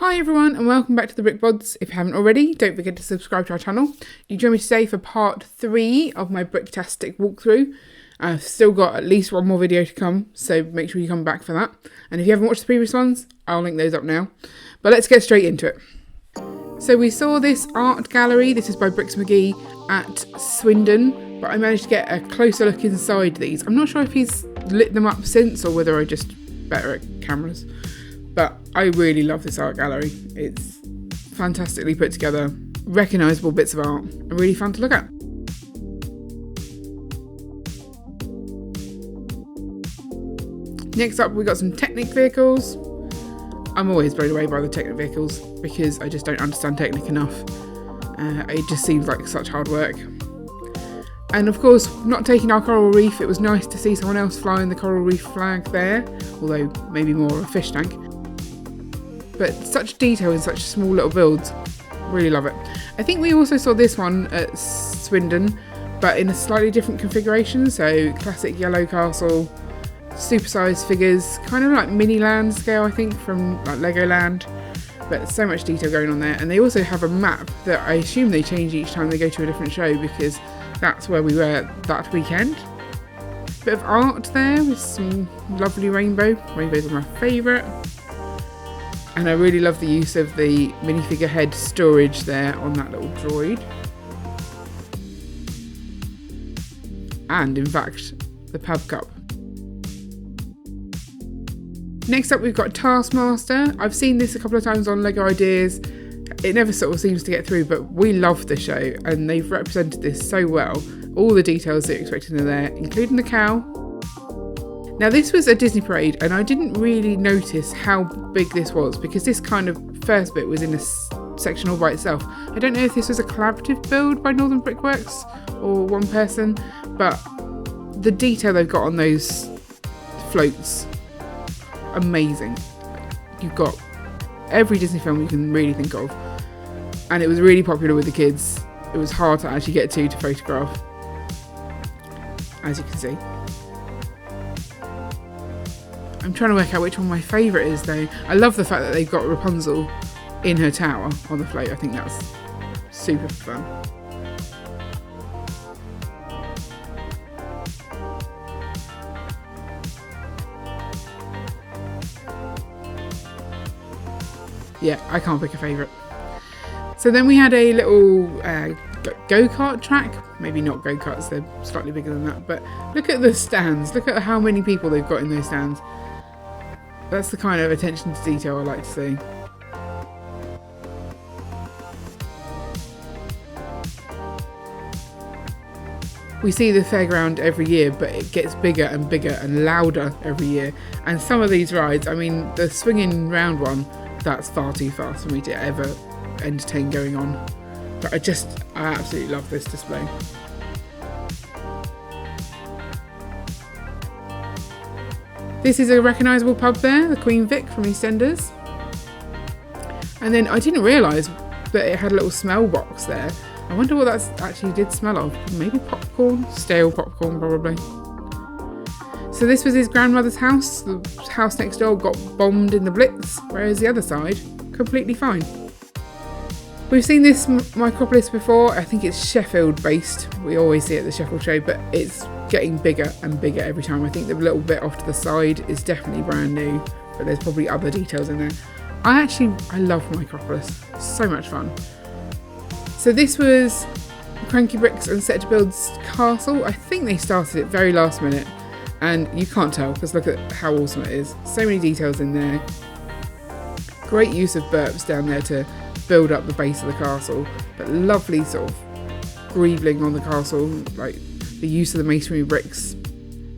Hi everyone and welcome back to the Bods. If you haven't already, don't forget to subscribe to our channel. You join me today for part 3 of my Bricktastic walkthrough. I've still got at least one more video to come, so make sure you come back for that. And if you haven't watched the previous ones, I'll link those up now. But let's get straight into it. So we saw this art gallery, this is by McGee at Swindon, but I managed to get a closer look inside these. I'm not sure if he's lit them up since or whether I'm just better at cameras. But I really love this art gallery. It's fantastically put together, recognisable bits of art, and really fun to look at. Next up, we got some Technic vehicles. I'm always blown away by the Technic vehicles because I just don't understand Technic enough. It just seems like such hard work. And of course, not taking our coral reef, it was nice to see someone else flying the coral reef flag there, although maybe more of a fish tank. But such detail in such small little builds, really love it. I think we also saw this one at Swindon, but in a slightly different configuration. So classic yellow castle, supersized figures, kind of like mini land scale, I think, from like Legoland. But so much detail going on there. And they also have a map that I assume they change each time they go to a different show, because that's where we were that weekend. Bit of art there with some lovely rainbow. Rainbows are my favourite. And I really love the use of the minifigure head storage there on that little droid. And in fact, the pub cup. Next up, we've got Taskmaster. I've seen this a couple of times on LEGO Ideas. It never sort of seems to get through, but we love the show and they've represented this so well. All the details that you're expecting are there, including the cow. Now this was a Disney parade and I didn't really notice how big this was because this kind of first bit was in a section all by itself. I don't know if this was a collaborative build by Northern Brickworks or one person, but the detail they've got on those floats, amazing. You've got every Disney film you can really think of, and it was really popular with the kids. It was hard to actually get to photograph, as you can see. I'm trying to work out which one my favourite is though. I love the fact that they've got Rapunzel in her tower on the float. I think that's super fun. Yeah, I can't pick a favourite. So then we had a little go-kart track. Maybe not go-karts, they're slightly bigger than that. But look at the stands. Look at how many people they've got in those stands. That's the kind of attention to detail I like to see. We see the fairground every year, but it gets bigger and bigger and louder every year. And some of these rides, I mean, the swinging round one, that's far too fast for me to ever entertain going on. But I absolutely love this display. This is a recognisable pub there, the Queen Vic from EastEnders. And then I didn't realise that it had a little smell box there. I wonder what that actually did smell of. Maybe popcorn? Stale popcorn, probably. So this was his grandmother's house. The house next door got bombed in the Blitz, whereas the other side, completely fine. We've seen this Micropolis before. I think it's Sheffield based. We always see it at the Sheffield show, but it's getting bigger and bigger every time. I think the little bit off to the side is definitely brand new, but there's probably other details in there. I love Micropolis. So much fun. So this was Cranky Bricks and Set to Build's castle. I think they started it very last minute, and you can't tell because look at how awesome it is. So many details in there. Great use of burps down there to build up the base of the castle, but lovely sort of greebling on the castle, like the use of the masonry bricks,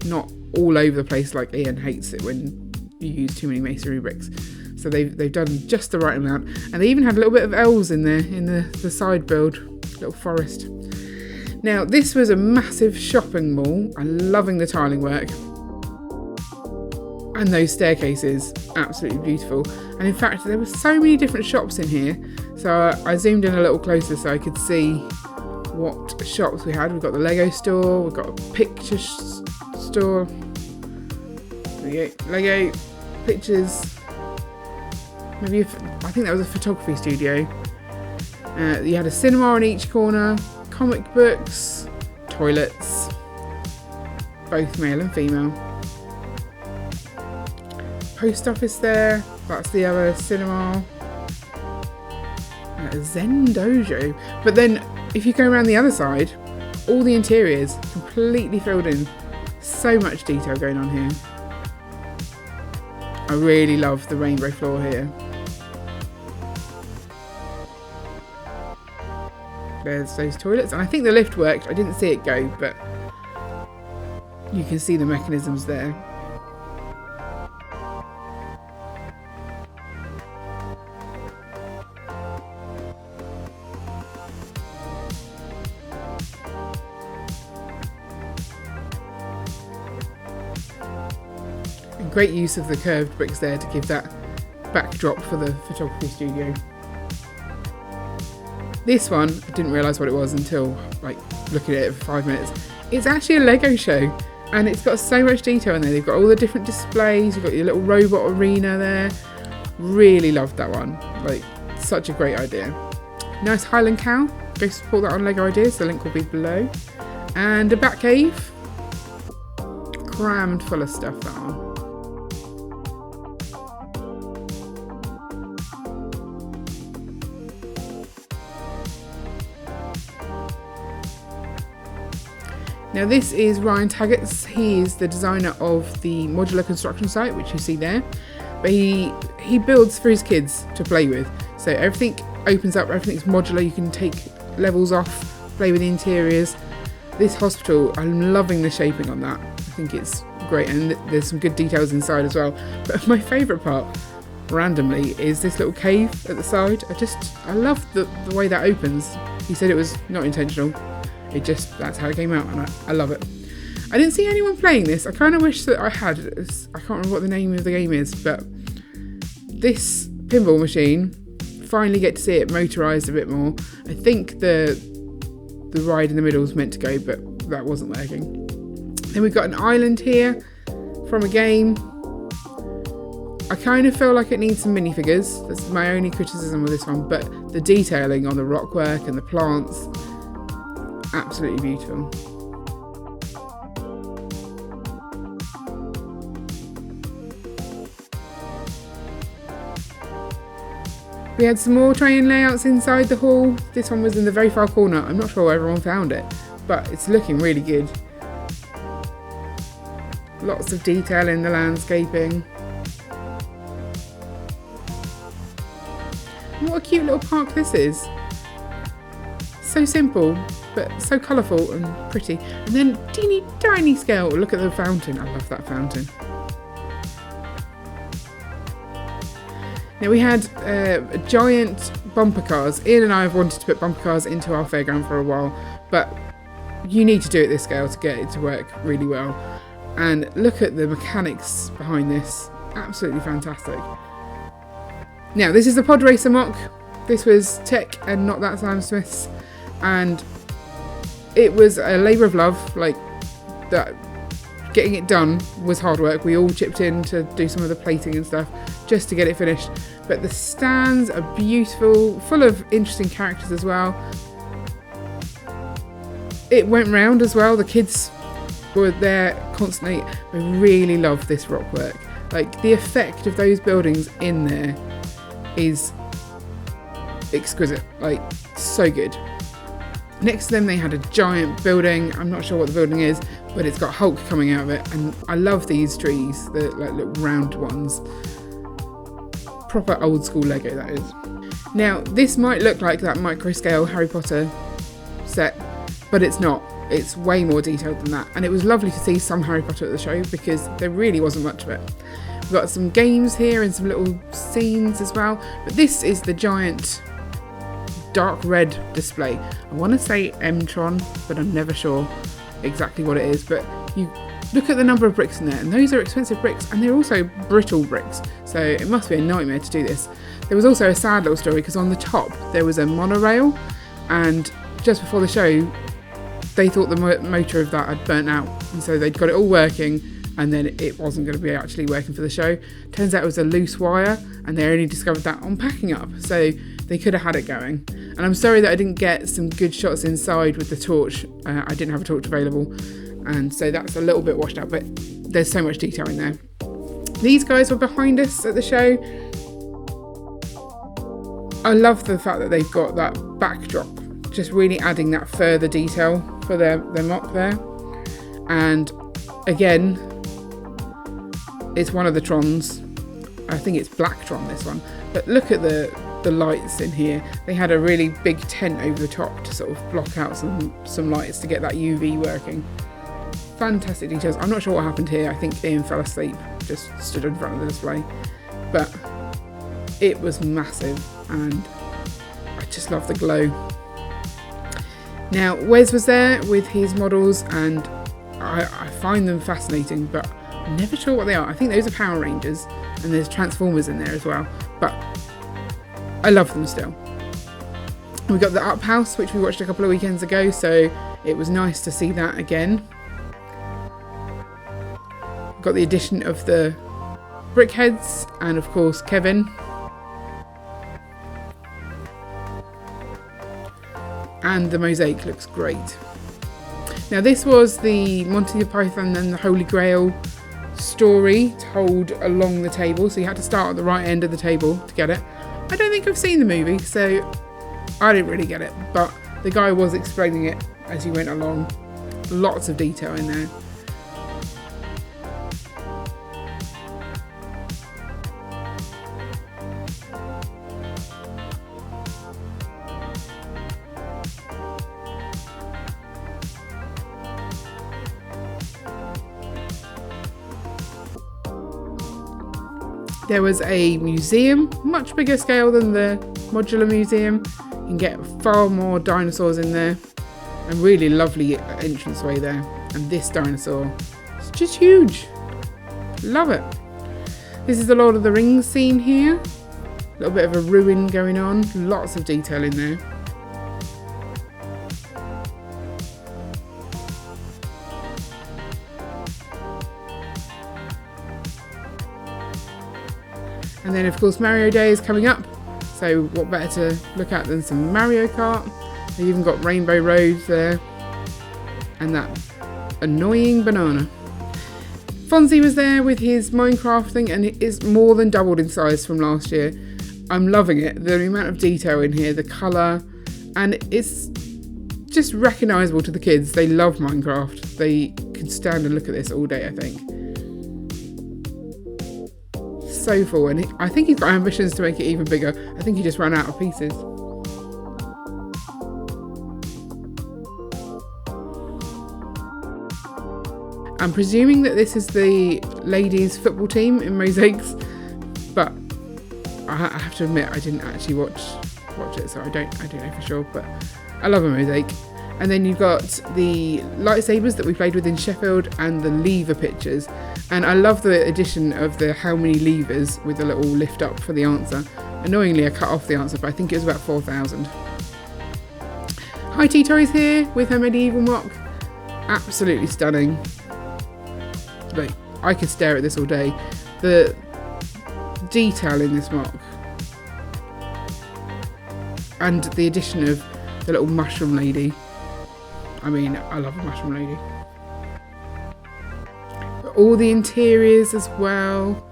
not all over the place like Ian hates it when you use too many masonry bricks. So they've done just the right amount, and they even had a little bit of elves in there in the side build, little forest. Now this was a massive shopping mall. I'm loving the tiling work. And those staircases, absolutely beautiful. And in fact, there were so many different shops in here. So I zoomed in a little closer so I could see what shops we had. We've got the Lego store, we've got a picture store. There we go, Lego, pictures, maybe I think that was a photography studio. You had a cinema on each corner, comic books, toilets, both male and female. Post office there, that's the other cinema. Zen dojo. But then if you go around the other side, all the interiors completely filled in. So much detail going on here. I really love the rainbow floor here. There's those toilets, and I think the lift worked. I didn't see it go, but you can see the mechanisms there. Great use of the curved bricks there to give that backdrop for the photography studio. This one, I didn't realise what it was until like looking at it for 5 minutes. It's actually a Lego show, and it's got so much detail in there. They've got all the different displays, you've got your little robot arena there. Really loved that one, like such a great idea. Nice Highland cow, go support that on Lego Ideas, the link will be below. And a bat cave, crammed full of stuff, that one. Now this is Ryan Taggart's. He is the designer of the modular construction site, which you see there. But he builds for his kids to play with. So everything opens up, everything's modular. You can take levels off, play with the interiors. This hospital, I'm loving the shaping on that. I think it's great, and there's some good details inside as well. But my favourite part, randomly, is this little cave at the side. I love the way that opens. He said it was not intentional. That's how it came out, and I love it. I didn't see anyone playing this. I kind of wish that I had. I can't remember what the name of the game is, but this pinball machine, finally get to see it motorised a bit more. I think the ride in the middle was meant to go, but that wasn't working. Then we've got an island here from a game. I kind of feel like it needs some minifigures. That's my only criticism with this one, but the detailing on the rock work and the plants, absolutely beautiful. We had some more train layouts inside the hall. This one was in the very far corner. I'm not sure where everyone found it, but it's looking really good. Lots of detail in the landscaping. What a cute little park this is. So simple, but so colourful and pretty. And then teeny tiny scale. Look at the fountain. I love that fountain. Now we had giant bumper cars. Ian and I have wanted to put bumper cars into our fairground for a while, but you need to do it this scale to get it to work really well. And look at the mechanics behind this. Absolutely fantastic. Now this is the Pod Racer mock. This was Tech and Not That Sam Smith's, and it was a labour of love. Like that, getting it done was hard work. We all chipped in to do some of the plating and stuff just to get it finished. But the stands are beautiful, full of interesting characters as well. It went round as well. The kids were there constantly. I really love this rock work. Like the effect of those buildings in there is exquisite, like so good. Next to them they had a giant building. I'm not sure what the building is, but it's got Hulk coming out of it, and I love these trees, the like little round ones. Proper old school Lego, that is. Now this might look like that Microscale Harry Potter set, but it's not. It's way more detailed than that, and it was lovely to see some Harry Potter at the show because there really wasn't much of it. We've got some games here and some little scenes as well, but this is the giant dark red display. I want to say M-Tron, but I'm never sure exactly what it is. But you look at the number of bricks in there, and those are expensive bricks, and they're also brittle bricks, so it must be a nightmare to do this. There was also a sad little story because on the top there was a monorail, and just before the show they thought the motor of that had burnt out, and so they'd got it all working, and then it wasn't going to be actually working for the show. Turns out it was a loose wire, and they only discovered that on packing up, so they could have had it going. And I'm sorry that I didn't get some good shots inside with the torch. I didn't have a torch available, and so that's a little bit washed out, but there's so much detail in there. These guys were behind us at the show. I love the fact that they've got that backdrop, just really adding that further detail for their mock there. And again, it's one of the Trons. I think it's Blacktron, this one. But look at the lights in here. They had a really big tent over the top to sort of block out some lights to get that UV working. Fantastic details. I'm not sure what happened here. I think Ian fell asleep, just stood in front of the display. But it was massive, and I just love the glow. Now, Wes was there with his models, and I find them fascinating, but I'm never sure what they are. I think those are Power Rangers, and there's Transformers in there as well, but I love them still. We got the Outpost, which we watched a couple of weekends ago, so it was nice to see that again. Got the addition of the Brickheads, and of course Kevin. And the mosaic looks great. Now, this was the Monty Python and the Holy Grail story told along the table, so you had to start at the right end of the table to get it. I don't think I've seen the movie, so I didn't really get it, but the guy was explaining it as he went along. Lots of detail in there. There was a museum, much bigger scale than the modular museum. You can get far more dinosaurs in there, and really lovely entranceway there. And this dinosaur is just huge. Love it. This is the Lord of the Rings scene here. A little bit of a ruin going on. Lots of detail in there. And then, of course, Mario Day is coming up, so what better to look at than some Mario Kart. They've even got Rainbow Road there, and that annoying banana. Fonzie was there with his Minecraft thing, and it is more than doubled in size from last year. I'm loving it, the amount of detail in here, the colour, and it's just recognisable to the kids. They love Minecraft. They could stand and look at this all day, I think. So full, and I think he's got ambitions to make it even bigger. I think he just ran out of pieces. I'm presuming that this is the ladies football team in mosaics, but I have to admit I didn't actually watch it, so I don't know for sure, but I love a mosaic. And then you've got the lightsabers that we played with in Sheffield, and the lever pictures. And I love the addition of the how many levers with a little lift up for the answer. Annoyingly, I cut off the answer, but I think it was about 4,000. High Tea Toys here with her medieval mock. Absolutely stunning. Like, I could stare at this all day. The detail in this mock. And the addition of the little mushroom lady. I mean, I love a mushroom lady. But all the interiors as well.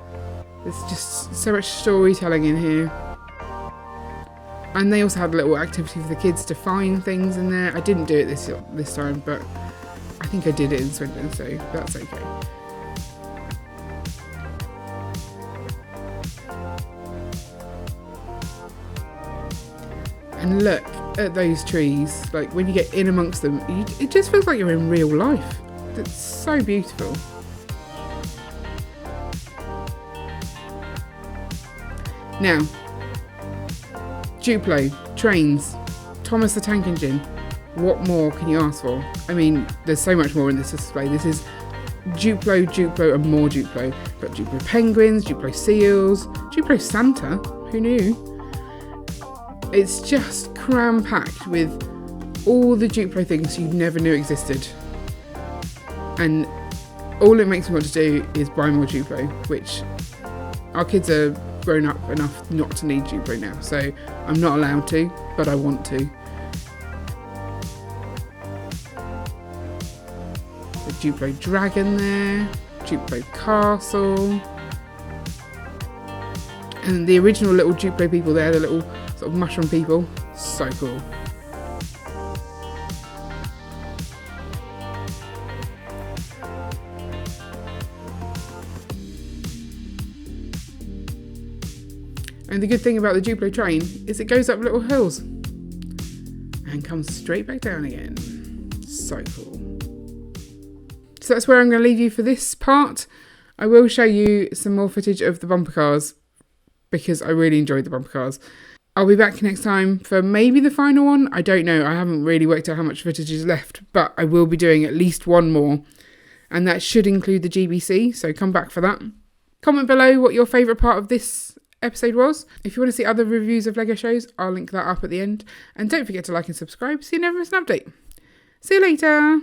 There's just so much storytelling in here. And they also had a little activity for the kids to find things in there. I didn't do it this time, but I think I did it in Swindon, so that's okay. And look at those trees. Like, when you get in amongst them, it just feels like you're in real life. It's so beautiful. Now, Duplo, trains, Thomas the Tank Engine. What more can you ask for? I mean, there's so much more in this display. This is Duplo, and more Duplo. Got Duplo penguins, Duplo seals, Duplo Santa. Who knew? It's just cram-packed with all the Duplo things you never knew existed. And all it makes me want to do is buy more Duplo, which our kids are grown up enough not to need Duplo now, so I'm not allowed to, but I want to. The Duplo dragon there, Duplo castle, and the original little Duplo people there, the little sort of mushroom people, so cool. And the good thing about the Duplo train is it goes up little hills and comes straight back down again. So cool. So that's where I'm going to leave you for this part. I will show you some more footage of the bumper cars because I really enjoyed the bumper cars. I'll be back next time for maybe the final one. I don't know. I haven't really worked out how much footage is left, but I will be doing at least one more. And that should include the GBC, so come back for that. Comment below what your favourite part of this episode was. If you want to see other reviews of LEGO shows, I'll link that up at the end. And don't forget to like and subscribe so you never miss an update. See you later.